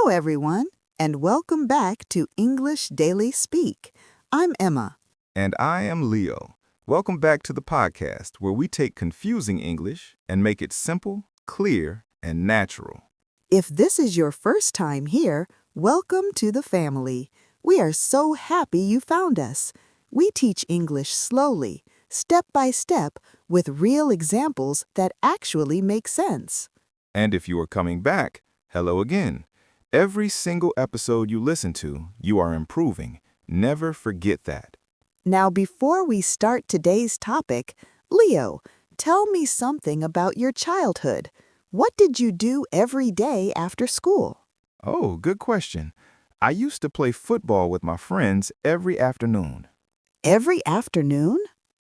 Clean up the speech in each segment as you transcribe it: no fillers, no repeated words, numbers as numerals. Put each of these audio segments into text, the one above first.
everyone, and welcome back to English Daily Speak. I'm Emma. And I am Leo. Welcome back to the podcast where we take confusing English and make it simple, clear, and natural. If this is your first time here, welcome to the family. We are so happy you found us. We teach English slowly, step by step, with real examples that actually make sense. And if you are coming back, hello again. Every single episode you listen to, you are improving. Never forget that. Now, before we start today's topic, Leo, tell me something about your childhood. What did you do every day after school? Oh, good question. I used to play football with my friends every afternoon. Every afternoon?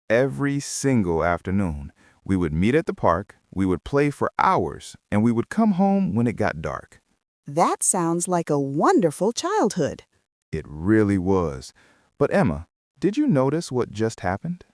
Every single afternoon. We would meet at the park, we would play for hours, and we would come home when it got dark. That sounds like a wonderful childhood. It really was. But Emma, did you notice what just happened?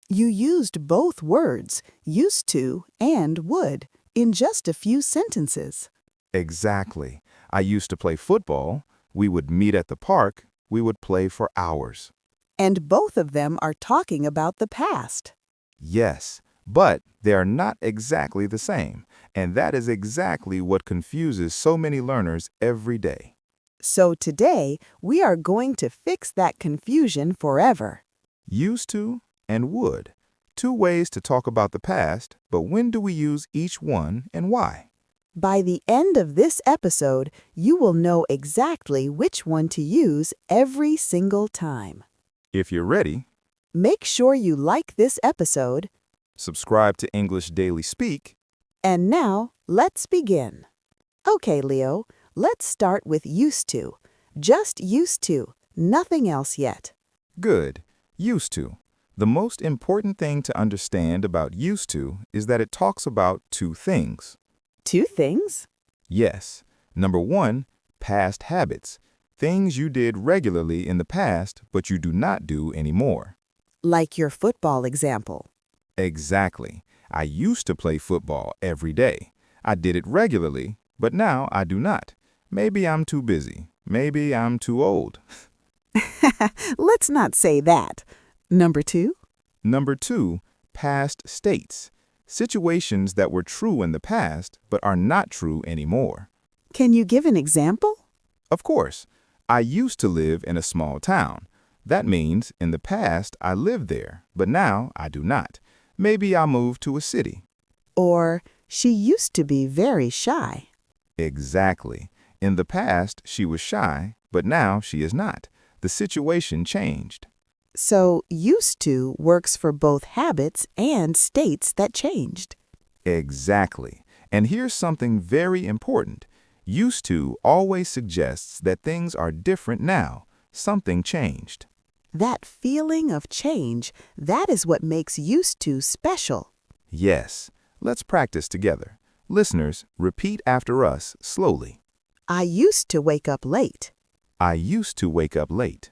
You used both words, used to and would, in just a few sentences. Exactly. I used to play football. We would meet at the park. We would play for hours. And both of them are talking about the past. Yes, but they are not exactly the same. And that is exactly what confuses so many learners every day. So today, we are going to fix that confusion forever. Used to and would. Two ways to talk about the past, but when do we use each one and why? By the end of this episode, you will know exactly which one to use every single time. If you're ready, Make sure you like this episode. subscribe to English Daily Speak. And now, let's begin. Okay, Leo, let's start with used to. Just used to, nothing else yet. Good. Used to. The most important thing to understand about used to is that it talks about two things. Two things? Yes. Number one, past habits. Things you did regularly in the past, but you do not do anymore. Like your football example. Exactly. I used to play football every day. I did it regularly, but now I do not. Maybe I'm too busy. Maybe I'm too old. Let's not say that. Number two? Number two, past states. Situations that were true in the past, but are not true anymore. Can you give an example? Of course, I used to live in a small town. That means in the past I lived there, but now I do not. Maybe I moved to a city. Or, she used to be very shy. Exactly. In the past she was shy, but now she is not. The situation changed. So, used to works for both habits and states that changed. Exactly. And here's something very important. Used to always suggests that things are different now. Something changed. That feeling of change, that is what makes used to special. Yes. Let's practice together. Listeners, repeat after us slowly. I used to wake up late. I used to wake up late.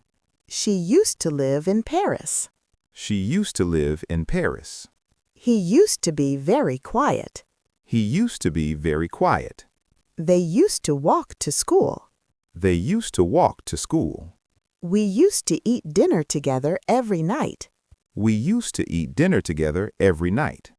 She used to live in Paris. She used to live in Paris. He used to be very quiet. He used to be very quiet. They used to walk to school. They used to walk to school. We used to eat dinner together every night. We used to eat dinner together every night.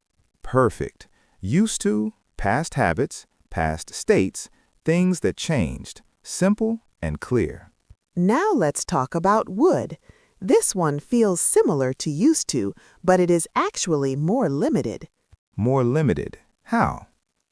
Perfect. Used to, past habits, past states, things that changed. Simple and clear. Now let's talk about would. This one feels similar to used to, but it is actually more limited. More limited. How?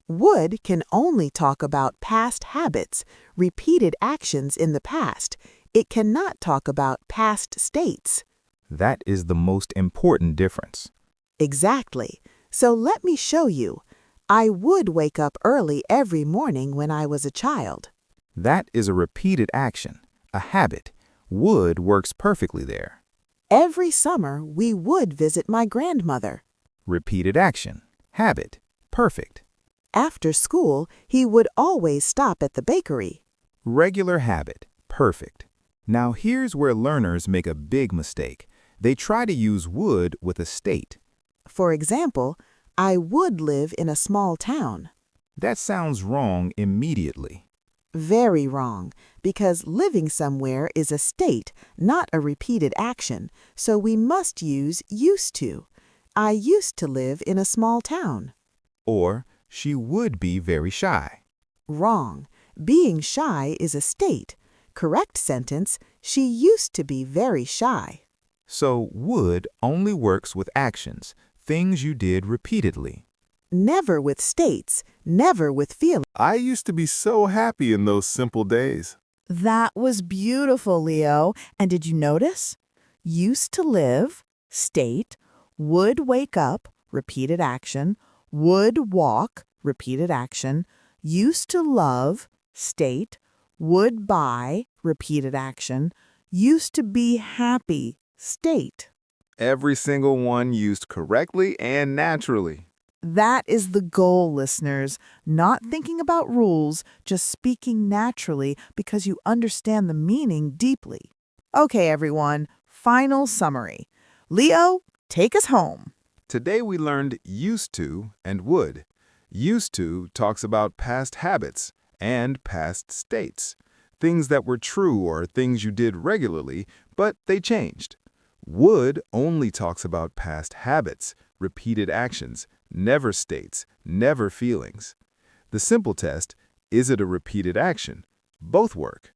Would can only talk about past habits, repeated actions in the past. It cannot talk about past states. That is the most important difference. Exactly. So let me show you. I would wake up early every morning when I was a child. That is a repeated action, a habit. Would works perfectly there. Every summer, we would visit my grandmother. Repeated action, habit, perfect. After school, he would always stop at the bakery. Regular habit, perfect. Now here's where learners make a big mistake. They try to use would with a state. For example, I would live in a small town. That sounds wrong immediately. Very wrong, because living somewhere is a state, not a repeated action, so we must use used to. I used to live in a small town. Or, she would be very shy. Wrong. Being shy is a state. Correct sentence, she used to be very shy. So, would only works with actions, things you did repeatedly. Never with states, never with feelings. I used to be so happy in those simple days. That was beautiful, Leo. And did you notice? Used to live, state, would wake up, repeated action, would walk, repeated action, used to love, state, would buy, repeated action, used to be happy, state. Every single one used correctly and naturally. That is the goal, listeners. Not thinking about rules, just speaking naturally because you understand the meaning deeply. Okay, everyone, final summary. Leo, take us home. Today we learned used to and would. Used to talks about past habits and past states, things that were true or things you did regularly, but they changed. Would only talks about past habits, repeated actions, never states, never feelings. The simple test, is it a repeated action? Both work.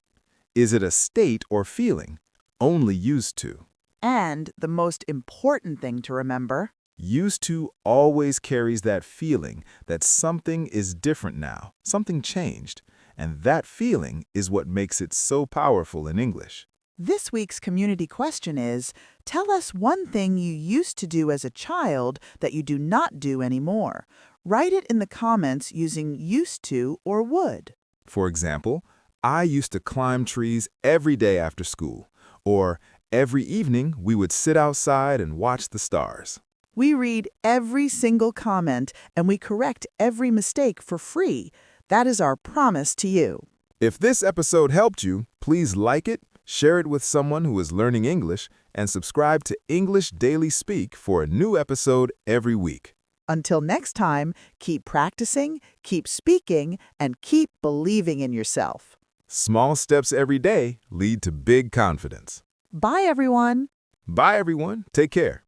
Is it a state or feeling? Only used to. And the most important thing to remember, Used to always carries that feeling that something is different now, something changed, and that feeling is what makes it so powerful in English. this week's community question is, tell us one thing you used to do as a child that you do not do anymore. Write it in the comments using used to or would. For example, I used to climb trees every day after school, or every evening we would sit outside and watch the stars. We read every single comment and we correct every mistake for free. That is our promise to you. If this episode helped you, please like it, share it with someone who is learning English, and subscribe to English Daily Speak for a new episode every week. Until next time, keep practicing, keep speaking, and keep believing in yourself. Small steps every day lead to big confidence. Bye, everyone. Bye, everyone. Take care.